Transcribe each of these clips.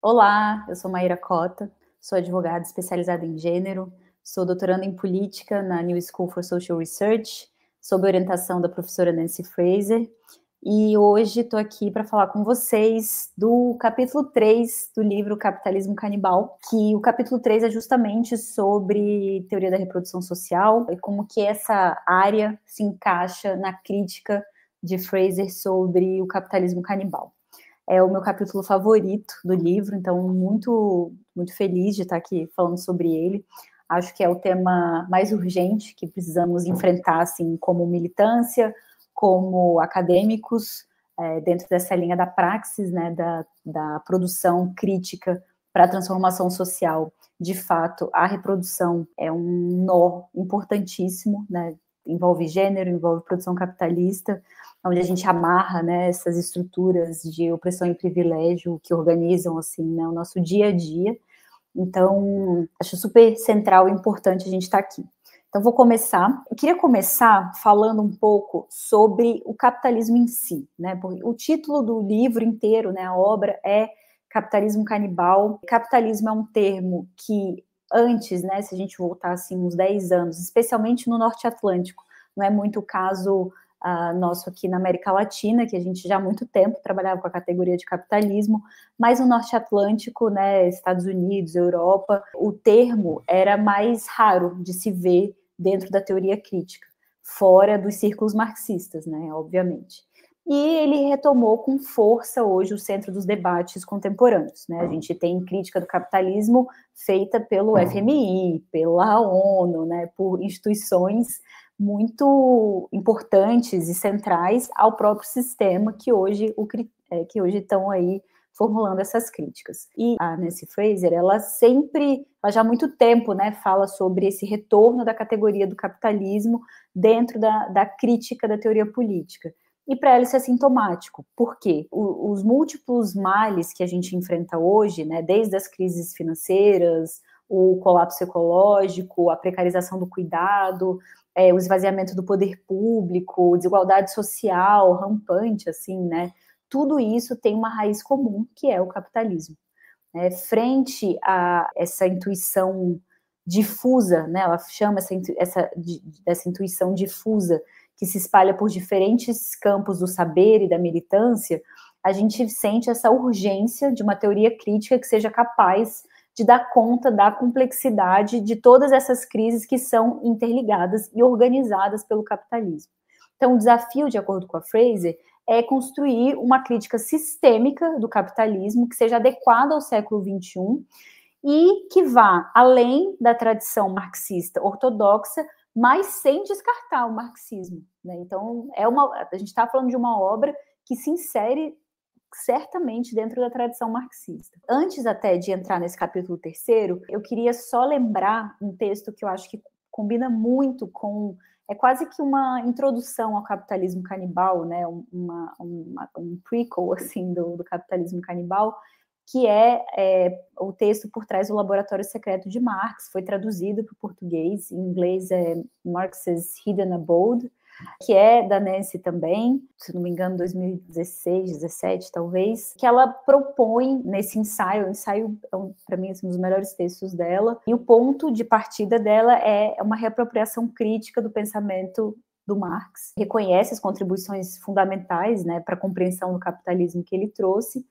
Olá, eu sou Maíra Cota, sou advogada especializada em gênero, sou doutoranda em política na New School for Social Research, sob orientação da professora Nancy Fraser, e hoje estou aqui para falar com vocês do capítulo 3 do livro Capitalismo Canibal, que o capítulo 3 é justamente sobre teoria da reprodução social e como que essa área se encaixa na crítica de Fraser sobre o capitalismo canibal. É o meu capítulo favorito do livro, então muito feliz de estar aqui falando sobre ele. Acho que é o tema mais urgente que precisamos enfrentar, assim, como militância, como acadêmicos, dentro dessa linha da praxis, né, da produção crítica para a transformação social. De fato, a reprodução é um nó importantíssimo, né, envolve gênero, envolve produção capitalista, onde a gente amarra, né, essas estruturas de opressão e privilégio que organizam assim, né, o nosso dia a dia. Então, acho super central e importante a gente estar aqui. Então, vou começar. Eu queria começar falando um pouco sobre o capitalismo em si, né? Porque o título do livro inteiro, né, a obra é Capitalismo Canibal. Capitalismo é um termo que antes, né, se a gente voltar assim uns 10 anos, especialmente no Norte Atlântico, não é muito o caso nosso aqui na América Latina, que a gente já há muito tempo trabalhava com a categoria de capitalismo, mas no Norte Atlântico, né, Estados Unidos, Europa, o termo era mais raro de se ver dentro da teoria crítica, fora dos círculos marxistas, né, obviamente. E ele retomou com força hoje o centro dos debates contemporâneos, né? A gente tem crítica do capitalismo feita pelo FMI, pela ONU, né, por instituições muito importantes e centrais ao próprio sistema que hoje estão aí formulando essas críticas. E a Nancy Fraser, ela já há muito tempo, né, fala sobre esse retorno da categoria do capitalismo dentro da crítica da teoria política. E para ela isso é sintomático. Por quê? Os múltiplos males que a gente enfrenta hoje, né, desde as crises financeiras, o colapso ecológico, a precarização do cuidado, o esvaziamento do poder público, desigualdade social rampante, assim, né? Tudo isso tem uma raiz comum, que é o capitalismo. Frente a essa intuição difusa, né? Ela chama dessa intuição difusa que se espalha por diferentes campos do saber e da militância, a gente sente essa urgência de uma teoria crítica que seja capaz de dar conta da complexidade de todas essas crises que são interligadas e organizadas pelo capitalismo. Então, o desafio, de acordo com a Fraser, é construir uma crítica sistêmica do capitalismo que seja adequada ao século XXI e que vá além da tradição marxista ortodoxa, mas sem descartar o marxismo, né? Então, a gente está falando de uma obra que se insere certamente dentro da tradição marxista. Antes até de entrar nesse capítulo terceiro, eu queria só lembrar um texto que eu acho que combina muito com... É quase que uma introdução ao capitalismo canibal, né? Um prequel, assim, do capitalismo canibal, que é o texto por trás do Laboratório Secreto de Marx, foi traduzido para o português, em inglês é Marx's Hidden Abode, que é da Nancy também, se não me engano, 2016, 17 talvez, que ela propõe nesse ensaio, o ensaio é para mim assim, um dos melhores textos dela, e o ponto de partida dela é uma reapropriação crítica do pensamento do Marx, reconhece as contribuições fundamentais, né, para a compreensão do capitalismo que ele trouxe,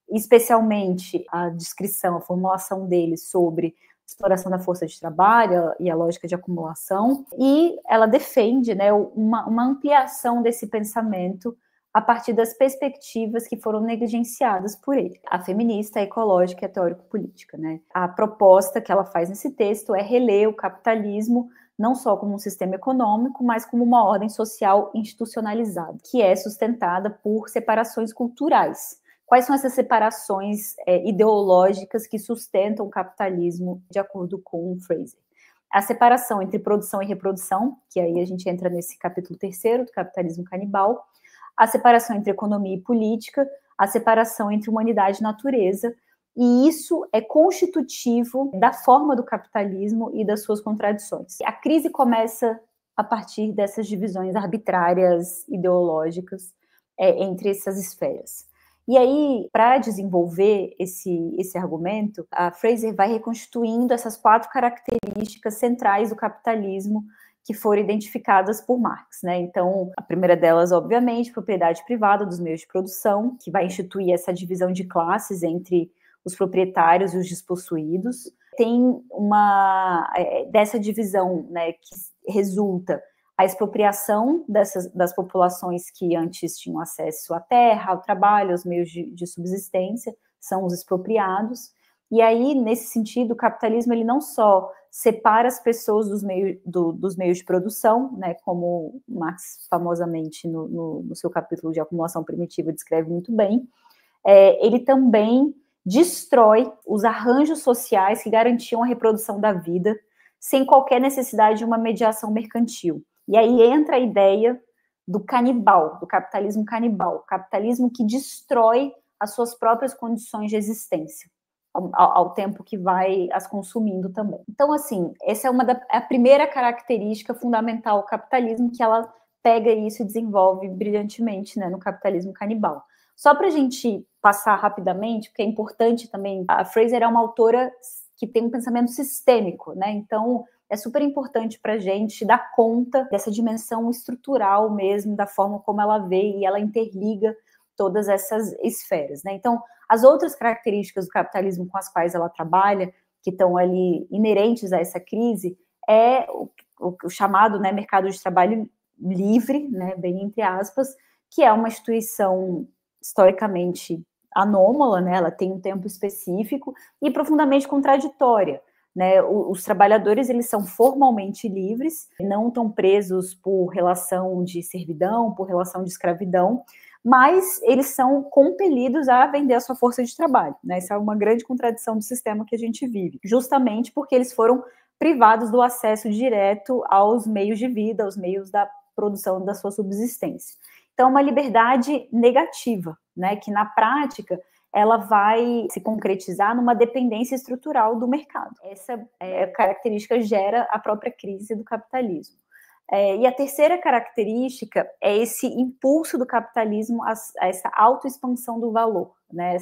especialmente a descrição, a formulação dele sobre exploração da força de trabalho e a lógica de acumulação, e ela defende, né, uma ampliação desse pensamento a partir das perspectivas que foram negligenciadas por ele, a feminista, a ecológica e a teórico-política, né? A proposta que ela faz nesse texto é reler o capitalismo não só como um sistema econômico, mas como uma ordem social institucionalizada, que é sustentada por separações culturais. Quais são essas separações ideológicas que sustentam o capitalismo, de acordo com Fraser? A separação entre produção e reprodução, que aí a gente entra nesse capítulo terceiro do capitalismo canibal, a separação entre economia e política, a separação entre humanidade e natureza, e isso é constitutivo da forma do capitalismo e das suas contradições. A crise começa a partir dessas divisões arbitrárias, ideológicas, entre essas esferas. E aí, para desenvolver esse argumento, a Fraser vai reconstituindo essas 4 características centrais do capitalismo que foram identificadas por Marx, né? Então, a primeira delas, obviamente, propriedade privada dos meios de produção, que vai instituir essa divisão de classes entre os proprietários e os despossuídos. Tem dessa divisão, né, que resulta a expropriação das populações que antes tinham acesso à terra, ao trabalho, aos meios de subsistência, são os expropriados. E aí, nesse sentido, o capitalismo ele não só separa as pessoas dos meios de produção, né, como Marx famosamente no seu capítulo de acumulação primitiva descreve muito bem, ele também destrói os arranjos sociais que garantiam a reprodução da vida sem qualquer necessidade de uma mediação mercantil. E aí entra a ideia do canibal, do capitalismo canibal, capitalismo que destrói as suas próprias condições de existência, ao tempo que vai as consumindo também. Então, assim, essa é a primeira característica fundamental do capitalismo, que ela pega isso e desenvolve brilhantemente, né, no capitalismo canibal. Só para a gente passar rapidamente, porque é importante também, a Fraser é uma autora que tem um pensamento sistêmico, né, então é super importante para a gente dar conta dessa dimensão estrutural mesmo, da forma como ela vê e ela interliga todas essas esferas, né? Então, as outras características do capitalismo com as quais ela trabalha, que estão ali inerentes a essa crise, é o chamado, né, mercado de trabalho livre, né, bem entre aspas, que é uma instituição historicamente anômala, né? Ela tem um tempo específico e profundamente contraditória. Né, os trabalhadores eles são formalmente livres, não estão presos por relação de servidão, por relação de escravidão, mas eles são compelidos a vender a sua força de trabalho. Né? Essa é uma grande contradição do sistema que a gente vive, justamente porque eles foram privados do acesso direto aos meios de vida, aos meios da produção da sua subsistência. Então, uma liberdade negativa, né, que na prática ela vai se concretizar numa dependência estrutural do mercado. Essa característica gera a própria crise do capitalismo. E a terceira característica é esse impulso do capitalismo a essa autoexpansão do valor, né?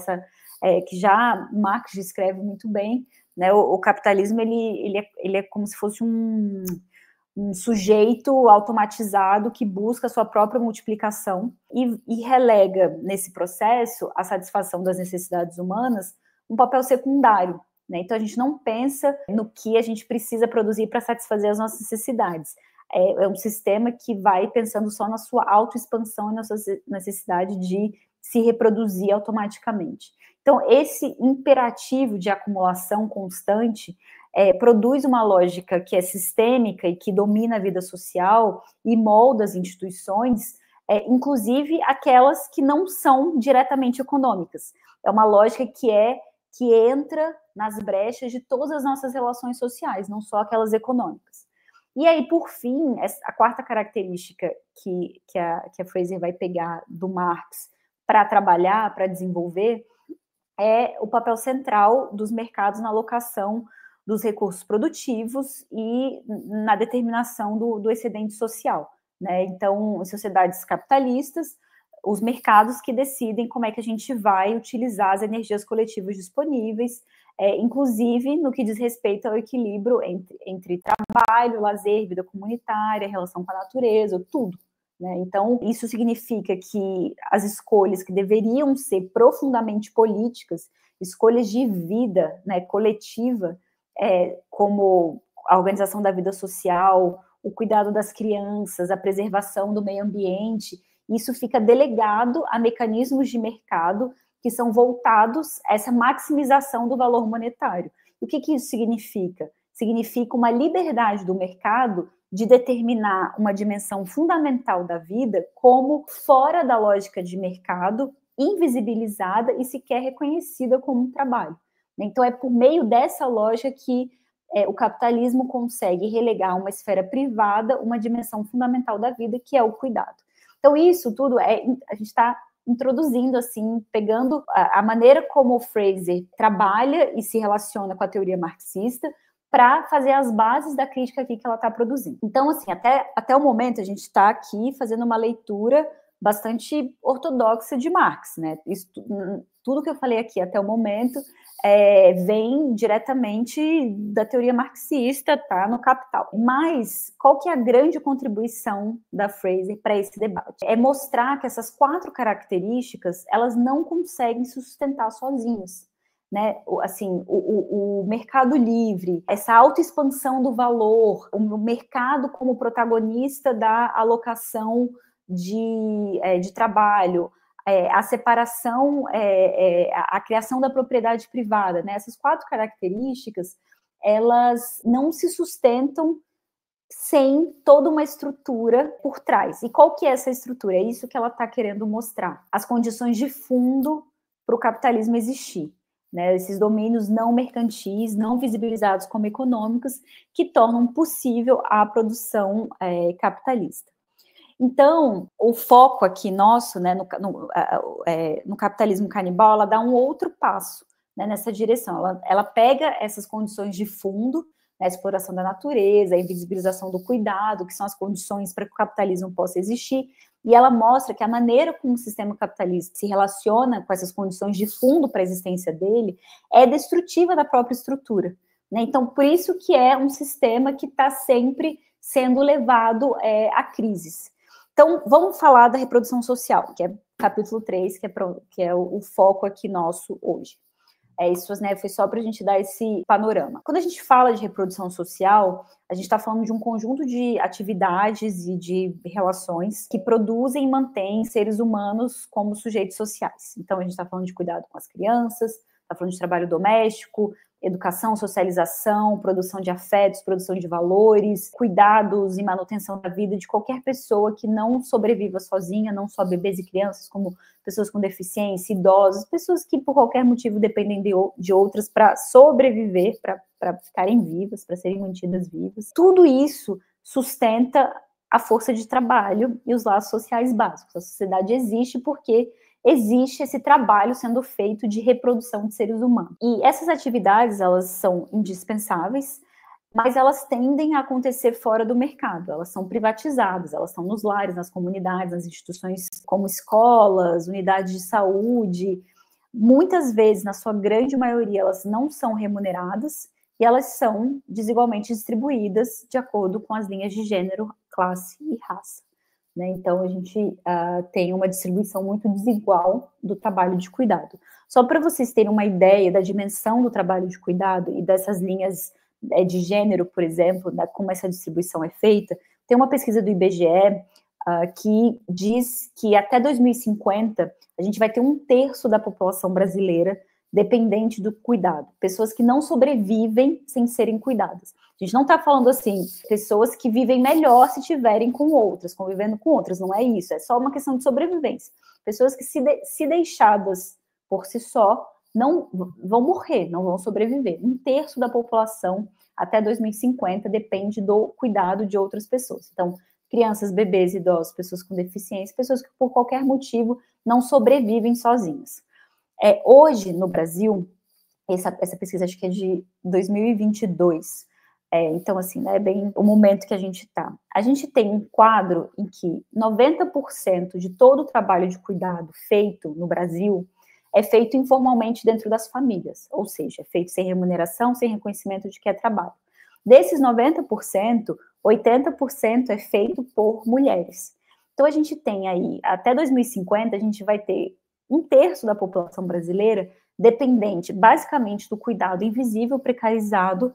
Que já Marx descreve muito bem, né? O capitalismo ele é como se fosse um sujeito automatizado que busca a sua própria multiplicação e relega nesse processo a satisfação das necessidades humanas um papel secundário, né? Então a gente não pensa no que a gente precisa produzir para satisfazer as nossas necessidades. É um sistema que vai pensando só na sua autoexpansão e na sua necessidade de se reproduzir automaticamente. Então, esse imperativo de acumulação constante produz uma lógica que é sistêmica e que domina a vida social e molda as instituições, inclusive aquelas que não são diretamente econômicas. É uma lógica que entra nas brechas de todas as nossas relações sociais, não só aquelas econômicas. E aí, por fim, a quarta característica que a Fraser vai pegar do Marx para trabalhar, para desenvolver, é o papel central dos mercados na alocação dos recursos produtivos e na determinação do excedente social. Né? Então, em sociedades capitalistas, os mercados que decidem como é que a gente vai utilizar as energias coletivas disponíveis, inclusive no que diz respeito ao equilíbrio entre trabalho, lazer, vida comunitária, relação com a natureza, tudo. Né? Então, isso significa que as escolhas que deveriam ser profundamente políticas, escolhas de vida, né, coletiva, como a organização da vida social, o cuidado das crianças, a preservação do meio ambiente, isso fica delegado a mecanismos de mercado que são voltados a essa maximização do valor monetário. E o que isso significa? Significa uma liberdade do mercado de determinar uma dimensão fundamental da vida como fora da lógica de mercado, invisibilizada e sequer reconhecida como um trabalho. Então, é por meio dessa lógica que o capitalismo consegue relegar uma esfera privada uma dimensão fundamental da vida, que é o cuidado. Então, isso tudo a gente está introduzindo, assim, pegando a maneira como o Fraser trabalha e se relaciona com a teoria marxista para fazer as bases da crítica aqui que ela está produzindo. Então, assim, até o momento, a gente está aqui fazendo uma leitura bastante ortodoxa de Marx, né? Isso, tudo que eu falei aqui até o momento vem diretamente da teoria marxista, tá, no Capital. Mas qual que é a grande contribuição da Fraser para esse debate? É mostrar que essas 4 características, elas não conseguem se sustentar sozinhas. Né, assim, o mercado livre, essa autoexpansão do valor, o mercado como protagonista da alocação de trabalho, a separação, a criação da propriedade privada, né, essas 4 características, elas não se sustentam sem toda uma estrutura por trás. E qual que é essa estrutura? É isso que ela está querendo mostrar. As condições de fundo para o capitalismo existir. Né, esses domínios não mercantis, não visibilizados como econômicos, que tornam possível a produção capitalista. Então, o foco aqui nosso, né, no capitalismo canibal, ela dá um outro passo, né, nessa direção. Ela pega essas condições de fundo, né, a exploração da natureza, a invisibilização do cuidado, que são as condições para que o capitalismo possa existir, e ela mostra que a maneira como o sistema capitalista se relaciona com essas condições de fundo para a existência dele é destrutiva da própria estrutura. Né? Então, por isso que é um sistema que está sempre sendo levado a crises. Então, vamos falar da reprodução social, que é capítulo 3, que é o foco aqui nosso hoje. Isso, né, foi só para a gente dar esse panorama. Quando a gente fala de reprodução social, a gente está falando de um conjunto de atividades e de relações que produzem e mantêm seres humanos como sujeitos sociais. Então, a gente está falando de cuidado com as crianças, está falando de trabalho doméstico, educação, socialização, produção de afetos, produção de valores, cuidados e manutenção da vida de qualquer pessoa que não sobreviva sozinha, não só bebês e crianças, como pessoas com deficiência, idosos, pessoas que por qualquer motivo dependem de outras para sobreviver, para ficarem vivas, para serem mantidas vivas. Tudo isso sustenta a força de trabalho e os laços sociais básicos. A sociedade existe porque existe esse trabalho sendo feito de reprodução de seres humanos. E essas atividades, elas são indispensáveis, mas elas tendem a acontecer fora do mercado, elas são privatizadas, elas estão nos lares, nas comunidades, nas instituições como escolas, unidades de saúde. Muitas vezes, na sua grande maioria, elas não são remuneradas e elas são desigualmente distribuídas de acordo com as linhas de gênero, classe e raça. Né? Então, a gente tem uma distribuição muito desigual do trabalho de cuidado. Só para vocês terem uma ideia da dimensão do trabalho de cuidado e dessas linhas de gênero, por exemplo, como essa distribuição é feita, tem uma pesquisa do IBGE que diz que até 2050 a gente vai ter 1/3 da população brasileira dependente do cuidado, pessoas que não sobrevivem sem serem cuidadas. A gente não está falando assim, pessoas que vivem melhor se tiverem com outras, convivendo com outras, não é isso, é só uma questão de sobrevivência. Pessoas que se deixadas por si só, não vão morrer, não vão sobreviver. 1/3 da população até 2050 depende do cuidado de outras pessoas. Então, crianças, bebês, idosos, pessoas com deficiência, pessoas que por qualquer motivo não sobrevivem sozinhas. Hoje, no Brasil, essa pesquisa acho que é de 2022, então, assim, né, é bem o momento que a gente está. A gente tem um quadro em que 90% de todo o trabalho de cuidado feito no Brasil é feito informalmente dentro das famílias, ou seja, é feito sem remuneração, sem reconhecimento de que é trabalho. Desses 90%, 80% é feito por mulheres. Então, a gente tem aí, até 2050, a gente vai ter 1/3 da população brasileira dependente, basicamente, do cuidado invisível, precarizado,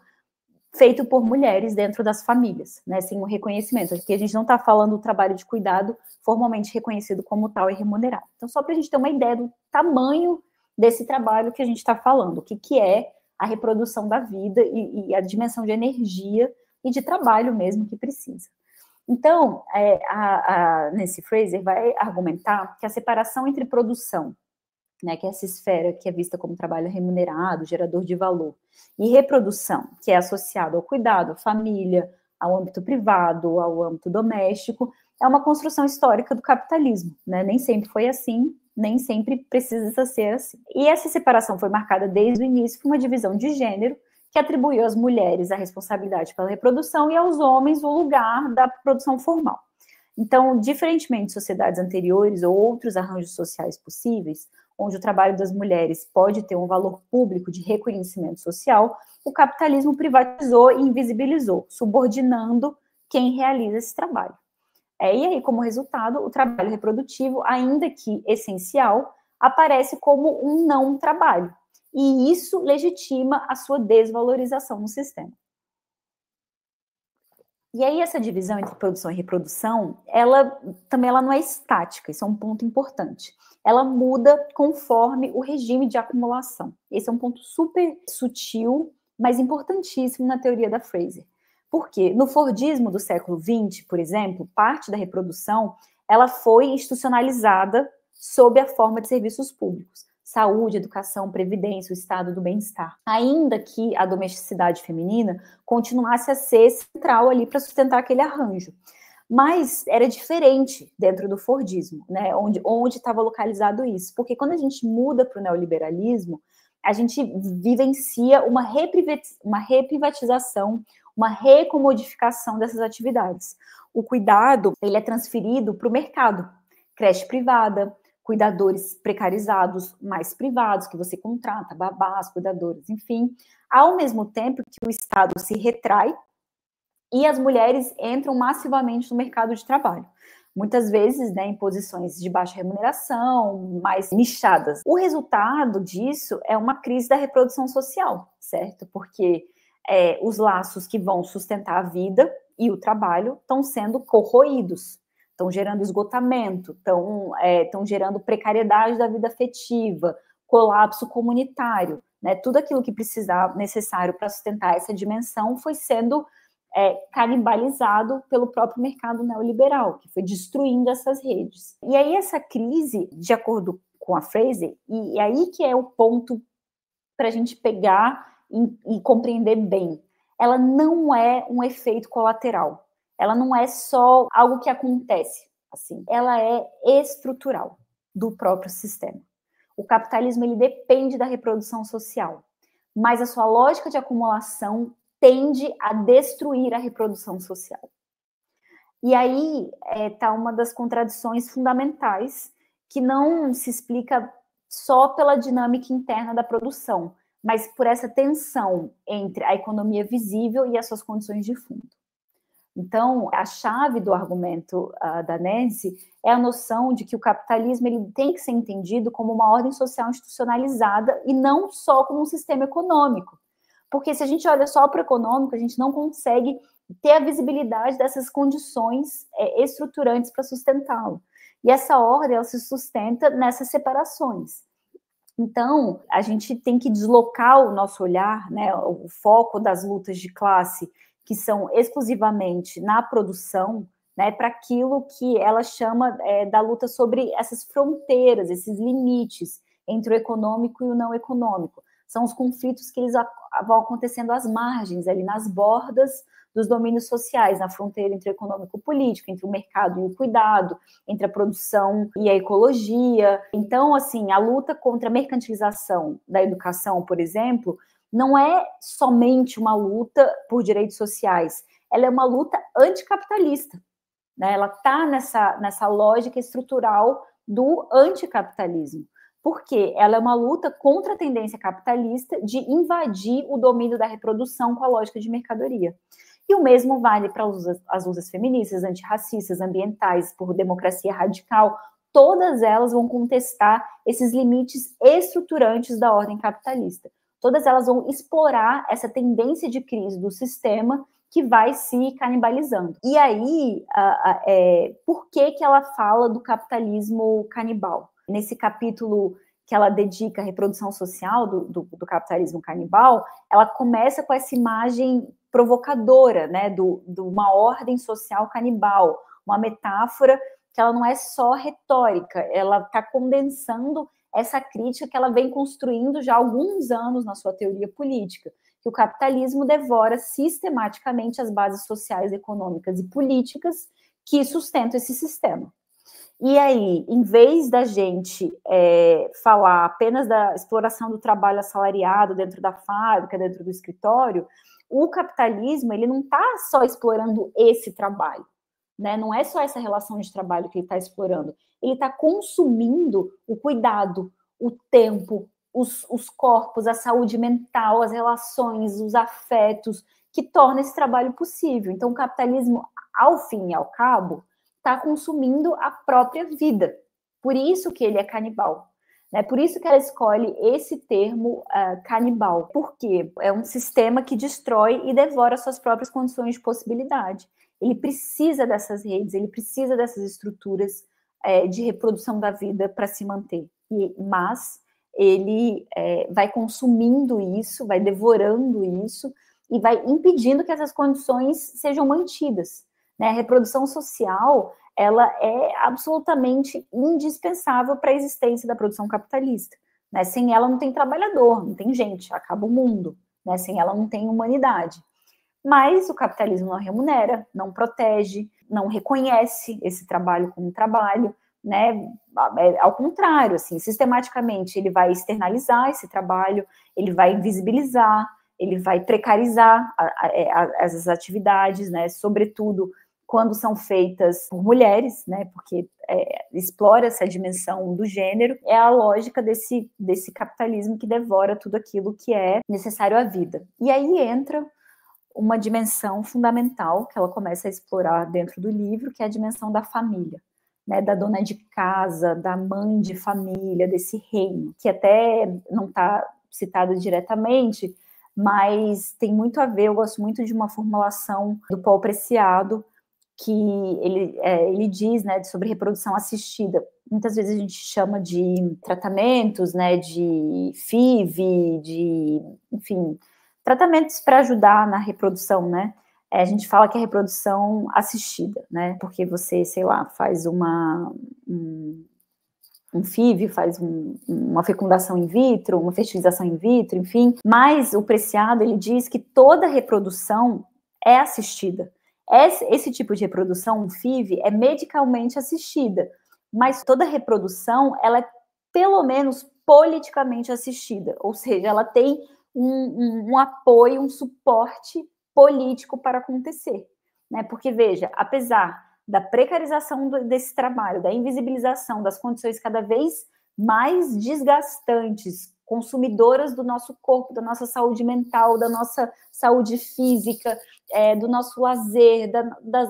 feito por mulheres dentro das famílias, né, sem o reconhecimento. Aqui a gente não está falando do trabalho de cuidado formalmente reconhecido como tal e remunerado. Então, só para a gente ter uma ideia do tamanho desse trabalho que a gente está falando, o que é a reprodução da vida e a dimensão de energia e de trabalho mesmo que precisa. Então, a Nancy Fraser vai argumentar que a separação entre produção, né, que é essa esfera que é vista como trabalho remunerado, gerador de valor, e reprodução, que é associado ao cuidado, à família, ao âmbito privado, ao âmbito doméstico, é uma construção histórica do capitalismo, né? Nem sempre foi assim, nem sempre precisa ser assim. E essa separação foi marcada desde o início por uma divisão de gênero que atribuiu às mulheres a responsabilidade pela reprodução e aos homens o lugar da produção formal. Então, diferentemente de sociedades anteriores ou outros arranjos sociais possíveis, onde o trabalho das mulheres pode ter um valor público de reconhecimento social, o capitalismo privatizou e invisibilizou, subordinando quem realiza esse trabalho. E aí, como resultado, o trabalho reprodutivo, ainda que essencial, aparece como um não trabalho. E isso legitima a sua desvalorização no sistema. E aí, essa divisão entre produção e reprodução, ela não é estática, isso é um ponto importante. Ela muda conforme o regime de acumulação. Esse é um ponto super sutil, mas importantíssimo na teoria da Fraser. Por quê? No Fordismo do século XX, por exemplo, parte da reprodução ela foi institucionalizada sob a forma de serviços públicos. Saúde, educação, previdência, o estado do bem-estar. Ainda que a domesticidade feminina continuasse a ser central ali para sustentar aquele arranjo. Mas era diferente dentro do Fordismo, né? Onde estava localizado isso. Porque quando a gente muda para o neoliberalismo, a gente vivencia uma reprivatização, uma recomodificação dessas atividades. O cuidado, ele é transferido para o mercado. Creche privada, cuidadores precarizados, mais privados, que você contrata, babás, cuidadores, enfim. Ao mesmo tempo que o Estado se retrai e as mulheres entram massivamente no mercado de trabalho. Muitas vezes, né, em posições de baixa remuneração, mais nichadas. O resultado disso é uma crise da reprodução social, certo? Porque os laços que vão sustentar a vida e o trabalho estão sendo corroídos, estão gerando esgotamento, estão gerando precariedade da vida afetiva, colapso comunitário, né? Tudo aquilo que precisava, necessário para sustentar essa dimensão foi sendo canibalizado pelo próprio mercado neoliberal, que foi destruindo essas redes. E aí essa crise, de acordo com a Fraser, e aí que é o ponto para a gente pegar e compreender bem, ela não é um efeito colateral, ela não é só algo que acontece, assim, ela é estrutural do próprio sistema. O capitalismo, ele depende da reprodução social, mas a sua lógica de acumulação tende a destruir a reprodução social. E aí está uma das contradições fundamentais, que não se explica só pela dinâmica interna da produção, mas por essa tensão entre a economia visível e as suas condições de fundo. Então, a chave do argumento da Nancy é a noção de que o capitalismo ele tem que ser entendido como uma ordem social institucionalizada e não só como um sistema econômico. Porque se a gente olha só para o econômico, a gente não consegue ter a visibilidade dessas condições estruturantes para sustentá-lo. E essa ordem, ela se sustenta nessas separações. Então, a gente tem que deslocar o nosso olhar, né, o foco das lutas de classe, que são exclusivamente na produção, né, para aquilo que ela chama da luta sobre essas fronteiras, esses limites entre o econômico e o não econômico. São os conflitos que eles vão acontecendo às margens, ali nas bordas dos domínios sociais, na fronteira entre o econômico e o político, entre o mercado e o cuidado, entre a produção e a ecologia. Então, assim, a luta contra a mercantilização da educação, por exemplo, não é somente uma luta por direitos sociais, ela é uma luta anticapitalista, né? Ela está nessa lógica estrutural do anticapitalismo. Porque ela é uma luta contra a tendência capitalista de invadir o domínio da reprodução com a lógica de mercadoria. E o mesmo vale para as lutas feministas, antirracistas, ambientais, por democracia radical. Todas elas vão contestar esses limites estruturantes da ordem capitalista. Todas elas vão explorar essa tendência de crise do sistema que vai se canibalizando. E aí, por que ela fala do capitalismo canibal? Nesse capítulo que ela dedica à reprodução social do capitalismo canibal, ela começa com essa imagem provocadora, né, de uma ordem social canibal, uma metáfora que ela não é só retórica, ela está condensando essa crítica que ela vem construindo já há alguns anos na sua teoria política, que o capitalismo devora sistematicamente as bases sociais, econômicas e políticas que sustentam esse sistema. E aí, em vez da gente falar apenas da exploração do trabalho assalariado dentro da fábrica, dentro do escritório, o capitalismo ele não está só explorando esse trabalho, né? Não é só essa relação de trabalho que ele está explorando, ele está consumindo o cuidado, o tempo, os corpos, a saúde mental, as relações, os afetos, que torna esse trabalho possível. Então, o capitalismo, ao fim e ao cabo, está consumindo a própria vida. Por isso que ele é canibal. Né? Por isso que ela escolhe esse termo canibal. Porque é um sistema que destrói e devora suas próprias condições de possibilidade. Ele precisa dessas redes, ele precisa dessas estruturas de reprodução da vida para se manter. Mas ele vai consumindo isso, vai devorando isso e vai impedindo que essas condições sejam mantidas. Né? A reprodução social, ela é absolutamente indispensável para a existência da produção capitalista. Né? Sem ela não tem trabalhador, não tem gente, acaba o mundo. Né? Sem ela não tem humanidade. Mas o capitalismo não remunera, não protege, não reconhece esse trabalho como trabalho, né? Ao contrário, assim, sistematicamente ele vai externalizar esse trabalho, ele vai invisibilizar, ele vai precarizar as atividades, né? Sobretudo quando são feitas por mulheres, né? Porque explora essa dimensão do gênero. É a lógica desse capitalismo que devora tudo aquilo que é necessário à vida. E aí entra uma dimensão fundamental que ela começa a explorar dentro do livro, que é a dimensão da família, né, da dona de casa, da mãe de família, desse reino, que até não está citado diretamente, mas tem muito a ver, eu gosto muito de uma formulação do Paul Preciado, que ele diz, né, sobre reprodução assistida. Muitas vezes a gente chama de tratamentos, né, de FIV, enfim, tratamentos para ajudar na reprodução, né? A gente fala que é reprodução assistida, né? Porque você, sei lá, faz um FIV, faz uma fecundação in vitro, uma fertilização in vitro, enfim. Mas o Preciado, ele diz que toda reprodução é assistida. Esse tipo de reprodução, um FIV, é medicalmente assistida. Mas toda reprodução, ela é pelo menos politicamente assistida. Ou seja, ela tem um apoio, um suporte político para acontecer, né? Porque, veja, apesar da precarização desse trabalho, da invisibilização das condições cada vez mais desgastantes, consumidoras do nosso corpo, da nossa saúde mental, da nossa saúde física, do nosso lazer,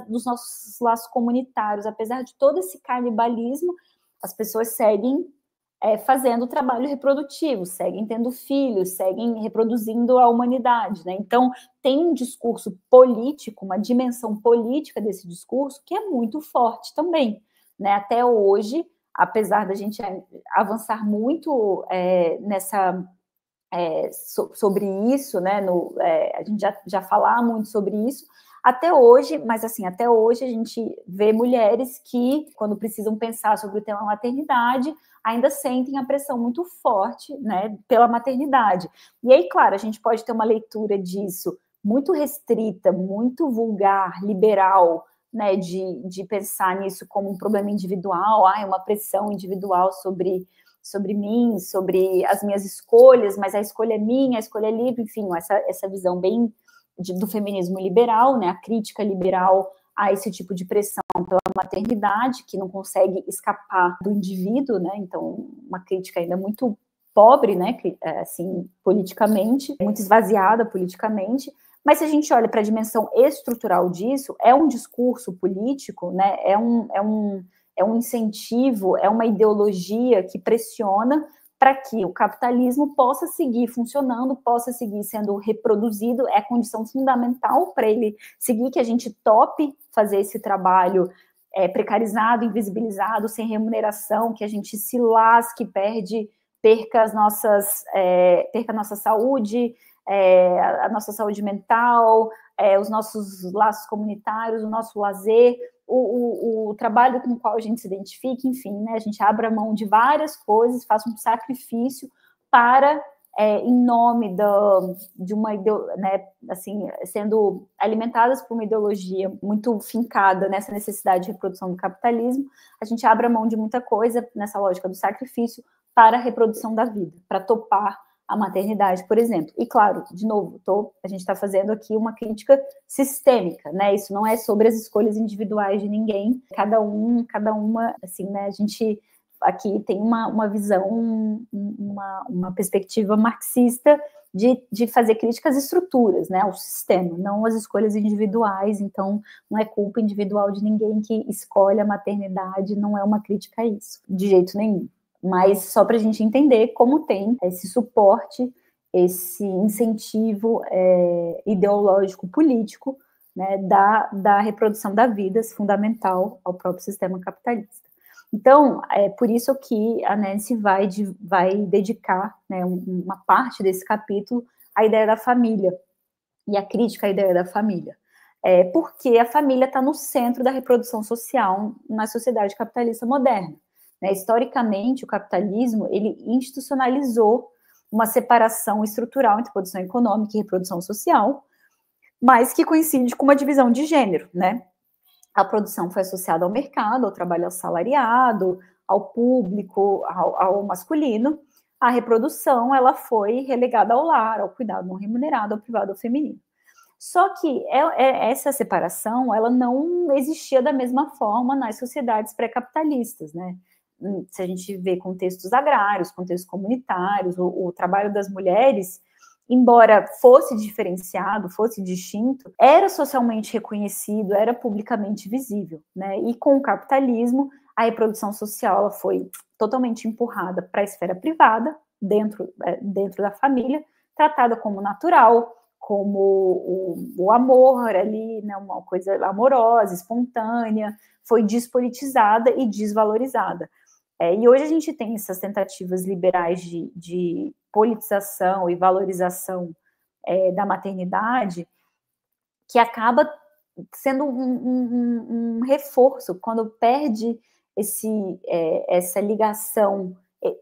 dos nossos laços comunitários, apesar de todo esse canibalismo, as pessoas seguem fazendo trabalho reprodutivo, seguem tendo filhos, seguem reproduzindo a humanidade, né? Então, tem um discurso político, uma dimensão política desse discurso que é muito forte também, né? Até hoje, apesar da gente avançar muito sobre isso, né? A gente já falar muito sobre isso, até hoje, mas assim, até hoje a gente vê mulheres que, quando precisam pensar sobre o tema maternidade, ainda sentem a pressão muito forte, né, pela maternidade. E aí, claro, a gente pode ter uma leitura disso muito restrita, muito vulgar, liberal, né, de pensar nisso como um problema individual, uma pressão individual sobre mim, sobre as minhas escolhas, mas a escolha é minha, a escolha é livre, enfim, essa visão bem do feminismo liberal, né, a crítica liberal a esse tipo de pressão pela maternidade, que não consegue escapar do indivíduo, né, então uma crítica ainda muito pobre, né, assim, politicamente, muito esvaziada politicamente, mas se a gente olha para a dimensão estrutural disso, é um discurso político, né, é um incentivo, é uma ideologia que pressiona para que o capitalismo possa seguir funcionando, possa seguir sendo reproduzido, é a condição fundamental para ele seguir, que a gente tope fazer esse trabalho precarizado, invisibilizado, sem remuneração, que a gente se lasque, perca a nossa saúde, a nossa saúde mental, os nossos laços comunitários, o nosso lazer, o trabalho com o qual a gente se identifica, enfim, né, a gente abre a mão de várias coisas, faz um sacrifício para, em nome de uma, né, assim, sendo alimentadas por uma ideologia muito fincada nessa necessidade de reprodução do capitalismo, a gente abre a mão de muita coisa nessa lógica do sacrifício para a reprodução da vida, para topar a maternidade, por exemplo. E claro, de novo, a gente está fazendo aqui uma crítica sistêmica, né? Isso não é sobre as escolhas individuais de ninguém, cada uma, assim, né? A gente aqui tem uma visão, uma perspectiva marxista de fazer críticas às estruturas, né, ao sistema, não às escolhas individuais. Então não é culpa individual de ninguém que escolhe a maternidade, não é uma crítica a isso, de jeito nenhum. Mas só para a gente entender como tem esse suporte, esse incentivo ideológico, político, né, da reprodução da vida, fundamental ao próprio sistema capitalista. Então, é por isso que a Nancy vai dedicar, né, uma parte desse capítulo à ideia da família e à crítica à ideia da família. Porque a família está no centro da reprodução social na sociedade capitalista moderna. Né? Historicamente, o capitalismo ele institucionalizou uma separação estrutural entre produção econômica e reprodução social, mas que coincide com uma divisão de gênero, né? A produção foi associada ao mercado, ao trabalho assalariado, ao público, ao masculino. A reprodução, ela foi relegada ao lar, ao cuidado não remunerado, ao privado, ao feminino. Só que essa separação, ela não existia da mesma forma nas sociedades pré-capitalistas, né? Se a gente vê contextos agrários, contextos comunitários, o trabalho das mulheres, embora fosse diferenciado, fosse distinto, era socialmente reconhecido, era publicamente visível, né? E com o capitalismo, a reprodução social ela foi totalmente empurrada para a esfera privada, dentro da família, tratada como natural, como o amor ali, né? Uma coisa amorosa, espontânea, foi despolitizada e desvalorizada. E hoje a gente tem essas tentativas liberais de politização e valorização da maternidade, que acaba sendo um reforço, quando perde essa ligação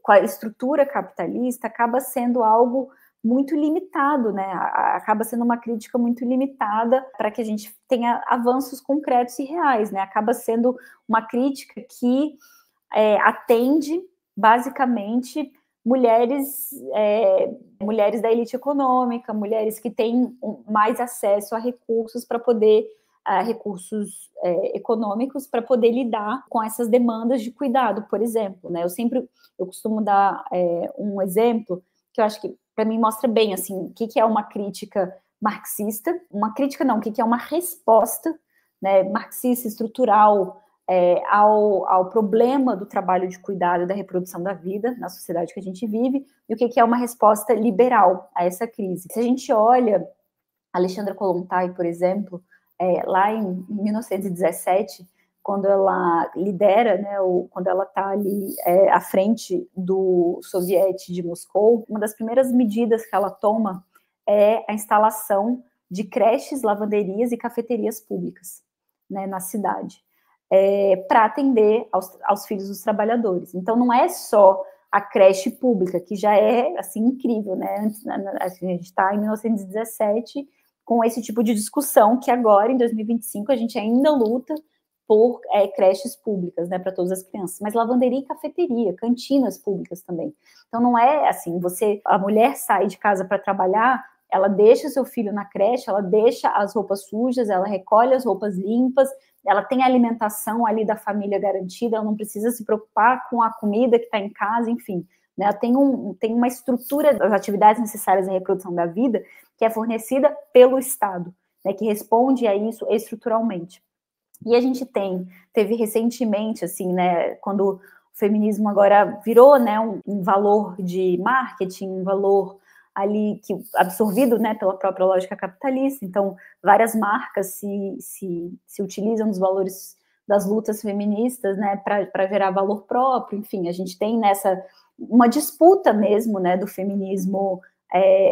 com a estrutura capitalista, acaba sendo algo muito limitado, né? Acaba sendo uma crítica muito limitada para que a gente tenha avanços concretos e reais, né? Acaba sendo uma crítica que atende basicamente mulheres da elite econômica, mulheres que têm mais acesso a recursos para poder recursos econômicos para poder lidar com essas demandas de cuidado, por exemplo, né? Eu costumo dar um exemplo que eu acho que para mim mostra bem assim o que é uma crítica marxista, uma crítica não, o que é uma resposta, né, marxista estrutural ao problema do trabalho de cuidado e da reprodução da vida na sociedade que a gente vive, e o que é uma resposta liberal a essa crise. Se a gente olha Alexandra Kollontai, por exemplo, lá em 1917, quando ela lidera, né, quando ela está ali à frente do Soviete de Moscou, uma das primeiras medidas que ela toma é a instalação de creches, lavanderias e cafeterias públicas, né, na cidade. Para atender aos filhos dos trabalhadores. Então, não é só a creche pública, que já é, assim, incrível, né? A gente está em 1917 com esse tipo de discussão, que agora, em 2025, a gente ainda luta por creches públicas, né, para todas as crianças. Mas lavanderia e cafeteria, cantinas públicas também. Então, não é assim, a mulher sai de casa para trabalhar, ela deixa seu filho na creche, ela deixa as roupas sujas, ela recolhe as roupas limpas, ela tem a alimentação ali da família garantida, ela não precisa se preocupar com a comida que está em casa, enfim. Né? Ela tem uma estrutura das atividades necessárias à reprodução da vida que é fornecida pelo Estado, né, que responde a isso estruturalmente. E a gente teve recentemente, assim, né, quando o feminismo agora virou, né, um valor de marketing, um valor ali absorvido, né, pela própria lógica capitalista. Então, várias marcas se utilizam dos valores das lutas feministas, né, para gerar valor próprio. Enfim, a gente tem uma disputa mesmo, né, do feminismo,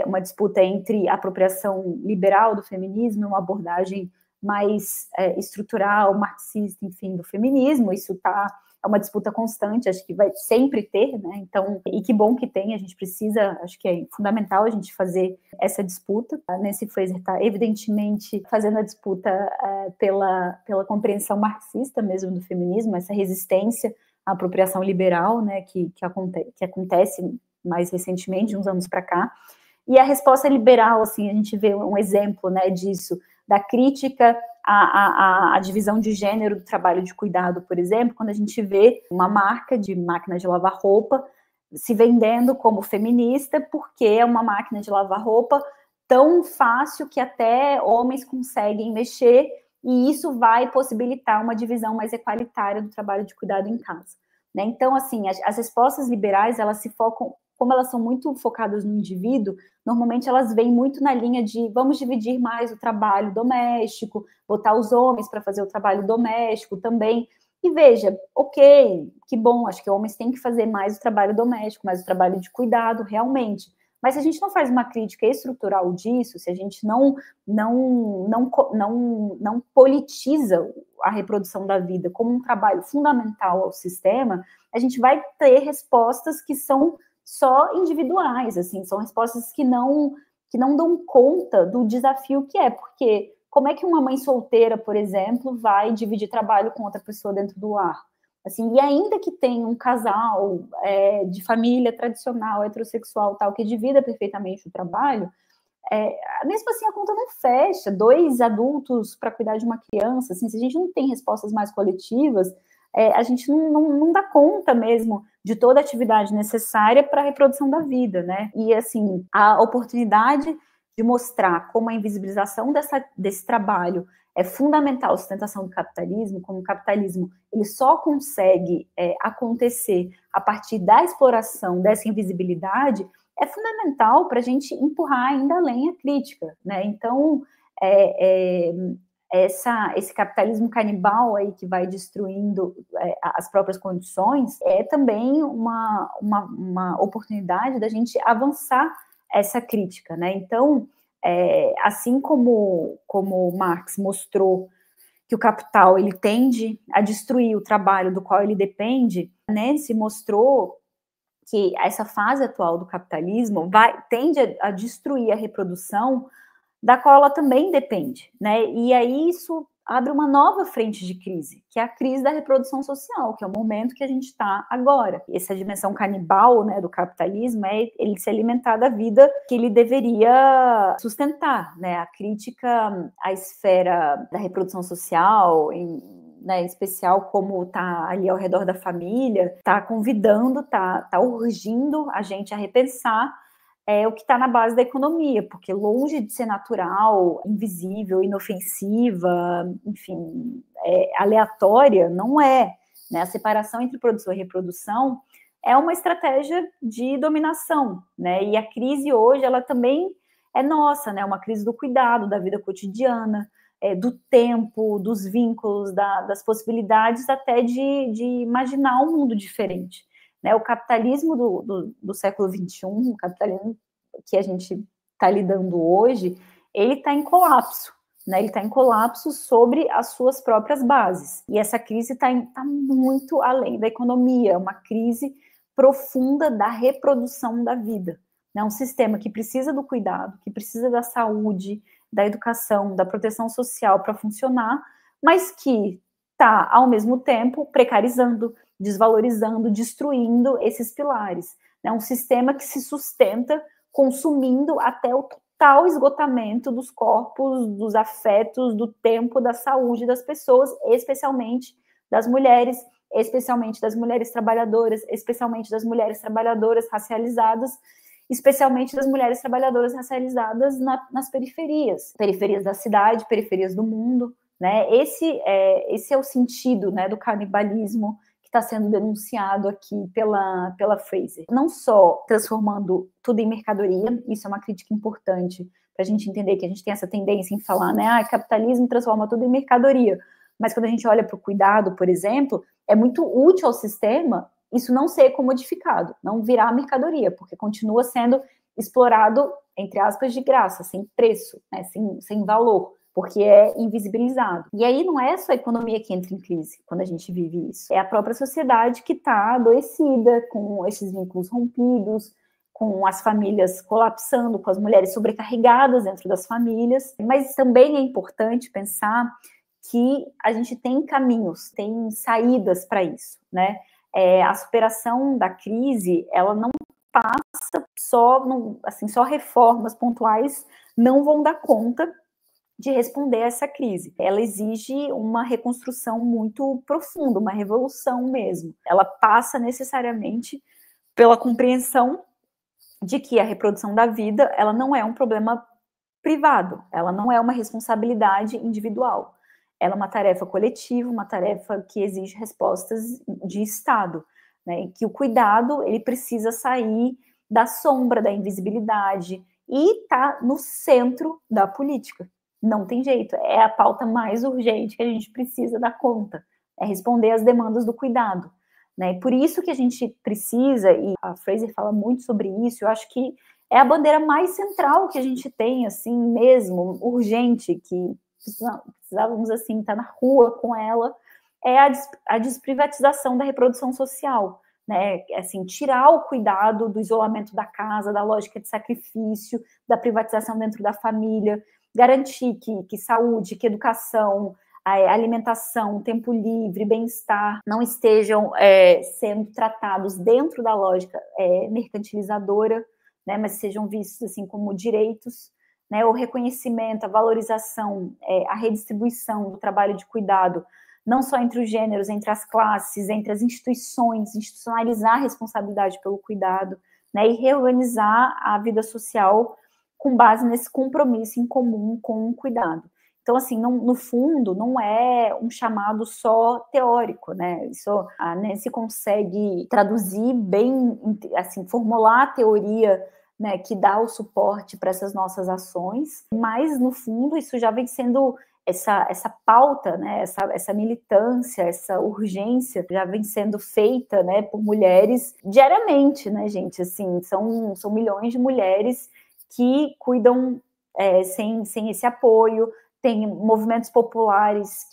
uma disputa entre a apropriação liberal do feminismo e uma abordagem mais estrutural, marxista, enfim, do feminismo. Isso é uma disputa constante, acho que vai sempre ter, né? Então, e que bom que tem, a gente precisa, acho que é fundamental a gente fazer essa disputa. A Nancy Fraser está, evidentemente, fazendo a disputa pela compreensão marxista mesmo do feminismo, essa resistência à apropriação liberal, né, que acontece mais recentemente, de uns anos para cá. E a resposta liberal, assim, a gente vê um exemplo, né, disso, da crítica à divisão de gênero do trabalho de cuidado, por exemplo, quando a gente vê uma marca de máquina de lavar roupa se vendendo como feminista, porque é uma máquina de lavar roupa tão fácil que até homens conseguem mexer, e isso vai possibilitar uma divisão mais equalitária do trabalho de cuidado em casa. Né? Então, assim, as respostas liberais, elas se focam, como elas são muito focadas no indivíduo, normalmente elas vêm muito na linha de vamos dividir mais o trabalho doméstico, botar os homens para fazer o trabalho doméstico também. E veja, ok, que bom, acho que homens têm que fazer mais o trabalho doméstico, mais o trabalho de cuidado, realmente. Mas se a gente não faz uma crítica estrutural disso, se a gente não politiza a reprodução da vida como um trabalho fundamental ao sistema, a gente vai ter respostas que são só individuais, assim, são respostas que não dão conta do desafio que é, porque como é que uma mãe solteira, por exemplo, vai dividir trabalho com outra pessoa dentro do lar? Assim, e ainda que tenha um casal de família tradicional, heterossexual, tal, que divida perfeitamente o trabalho, mesmo assim a conta não fecha. 2 adultos para cuidar de uma criança, assim, se a gente não tem respostas mais coletivas, a gente não dá conta mesmo de toda a atividade necessária para a reprodução da vida, né? E, assim, a oportunidade de mostrar como a invisibilização desse trabalho é fundamental à sustentação do capitalismo, como o capitalismo ele só consegue acontecer a partir da exploração dessa invisibilidade, é fundamental para a gente empurrar ainda além a crítica, né? Então, esse capitalismo canibal aí que vai destruindo as próprias condições é também uma oportunidade da gente avançar essa crítica, né? Então, assim como Marx mostrou que o capital ele tende a destruir o trabalho do qual ele depende, né, se mostrou que essa fase atual do capitalismo tende a destruir a reprodução da qual ela também depende, né? E aí isso abre uma nova frente de crise, que é a crise da reprodução social, que é o momento que a gente está agora. Essa dimensão canibal, né, do capitalismo é ele se alimentar da vida que ele deveria sustentar, né? A crítica à esfera da reprodução social, em especial como está ali ao redor da família, está convidando, está urgindo a gente a repensar o que está na base da economia, porque longe de ser natural, invisível, inofensiva, enfim, aleatória, não é. Né? A separação entre produção e reprodução é uma estratégia de dominação, né? E a crise hoje, ela também é nossa, né? Uma crise do cuidado, da vida cotidiana, do tempo, dos vínculos, das possibilidades até de imaginar um mundo diferente. Né, o capitalismo do século XXI, o capitalismo que a gente está lidando hoje, ele está em colapso, né? Ele está em colapso sobre as suas próprias bases. E essa crise está muito além da economia, é uma crise profunda da reprodução da vida. É um sistema que precisa do cuidado, que precisa da saúde, da educação, da proteção social para funcionar, mas que está, ao mesmo tempo, precarizando, desvalorizando, destruindo esses pilares. É um sistema que se sustenta consumindo até o total esgotamento dos corpos, dos afetos, do tempo, da saúde das pessoas, especialmente das mulheres trabalhadoras, especialmente das mulheres trabalhadoras racializadas, especialmente das mulheres trabalhadoras racializadas nas periferias da cidade, periferias do mundo. Né? Esse é o sentido, né, do canibalismo que está sendo denunciado aqui pela Fraser. Não só transformando tudo em mercadoria, isso é uma crítica importante para a gente entender que a gente tem essa tendência em falar, né, capitalismo transforma tudo em mercadoria, mas quando a gente olha para o cuidado, por exemplo, é muito útil ao sistema isso não ser comodificado, não virar mercadoria, porque continua sendo explorado, entre aspas, de graça, sem preço, né, sem valor, porque é invisibilizado. E aí não é só a economia que entra em crise quando a gente vive isso, é a própria sociedade que está adoecida, com esses vínculos rompidos, com as famílias colapsando, com as mulheres sobrecarregadas dentro das famílias, mas também é importante pensar que a gente tem caminhos, tem saídas para isso, né? A superação da crise, ela não passa, só reformas pontuais não vão dar conta de responder a essa crise. Ela exige uma reconstrução muito profunda, uma revolução mesmo. Ela passa necessariamente pela compreensão de que a reprodução da vida, ela não é um problema privado, ela não é uma responsabilidade individual. Ela é uma tarefa coletiva, uma tarefa que exige respostas de Estado, né? E que o cuidado, ele precisa sair da sombra, da invisibilidade e está no centro da política. Não tem jeito, é a pauta mais urgente que a gente precisa dar conta, é responder às demandas do cuidado, né? E por isso que a gente precisa, e a Fraser fala muito sobre isso, eu acho que é a bandeira mais central que a gente tem, assim mesmo, urgente, que precisávamos, assim, estar na rua com ela, é a desprivatização da reprodução social, né? Assim, tirar o cuidado do isolamento da casa, da lógica de sacrifício, da privatização dentro da família, garantir que saúde, que educação, a alimentação, tempo livre, bem-estar, não estejam sendo tratados dentro da lógica mercantilizadora, né, mas sejam vistos assim como direitos, né, o reconhecimento, a valorização, a redistribuição do trabalho de cuidado, não só entre os gêneros, entre as classes, entre as instituições, institucionalizar a responsabilidade pelo cuidado, né, e reorganizar a vida social com base nesse compromisso em comum com o cuidado. Então, assim, no fundo, não é um chamado só teórico, né? Isso a Nancy consegue traduzir bem, assim, formular a teoria, né, que dá o suporte para essas nossas ações, mas, no fundo, isso já vem sendo essa pauta, né, essa militância, essa urgência já vem sendo feita, né, por mulheres diariamente, né, gente? Assim, são milhões de mulheres que cuidam sem esse apoio. Tem movimentos populares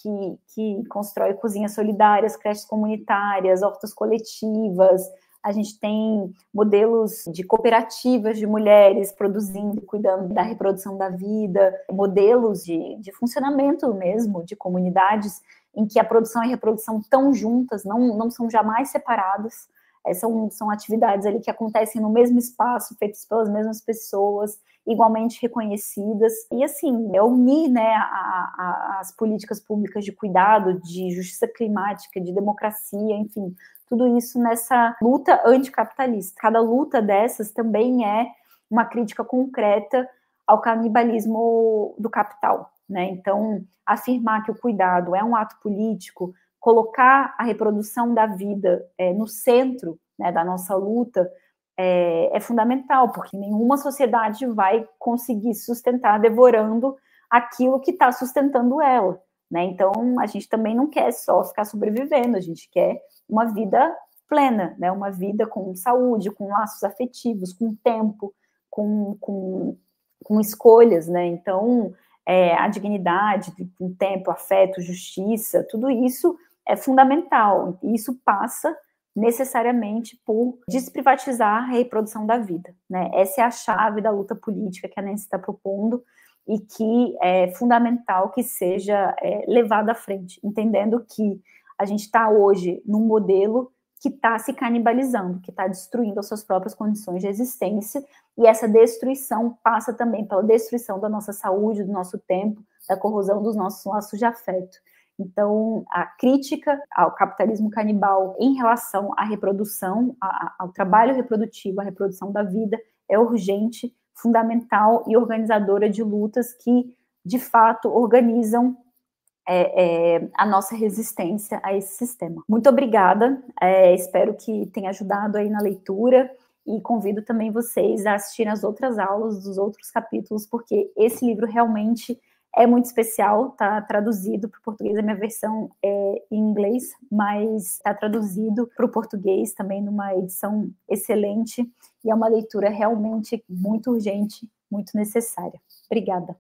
que constroem cozinhas solidárias, creches comunitárias, hortas coletivas. A gente tem modelos de cooperativas de mulheres produzindo, cuidando da reprodução da vida, modelos de funcionamento mesmo, de comunidades em que a produção e a reprodução estão juntas, não são jamais separadas. São atividades ali que acontecem no mesmo espaço, feitas pelas mesmas pessoas, igualmente reconhecidas, e assim, unir, né, as políticas públicas de cuidado, de justiça climática, de democracia, enfim, tudo isso nessa luta anticapitalista. Cada luta dessas também é uma crítica concreta ao canibalismo do capital, né? Então, afirmar que o cuidado é um ato político, colocar a reprodução da vida no centro, né, da nossa luta, é fundamental, porque nenhuma sociedade vai conseguir sustentar devorando aquilo que está sustentando ela, né? Então, a gente também não quer só ficar sobrevivendo, a gente quer uma vida plena, né? Uma vida com saúde, com laços afetivos, com tempo, com escolhas, né? Então, a dignidade, com tempo, afeto, justiça, tudo isso é fundamental. E isso passa necessariamente por desprivatizar a reprodução da vida, né? Essa é a chave da luta política que a Nancy está propondo e que é fundamental que seja levada à frente, entendendo que a gente está hoje num modelo que está se canibalizando, que está destruindo as suas próprias condições de existência, e essa destruição passa também pela destruição da nossa saúde, do nosso tempo, da corrosão dos nossos laços de afeto. Então, a crítica ao capitalismo canibal em relação à reprodução, ao trabalho reprodutivo, à reprodução da vida, é urgente, fundamental e organizadora de lutas que, de fato, organizam a nossa resistência a esse sistema. Muito obrigada, espero que tenha ajudado aí na leitura e convido também vocês a assistirem as outras aulas dos outros capítulos, porque esse livro realmente é muito especial, está traduzido para o português, a minha versão é em inglês, mas está traduzido para o português também numa edição excelente, e é uma leitura realmente muito urgente, muito necessária. Obrigada.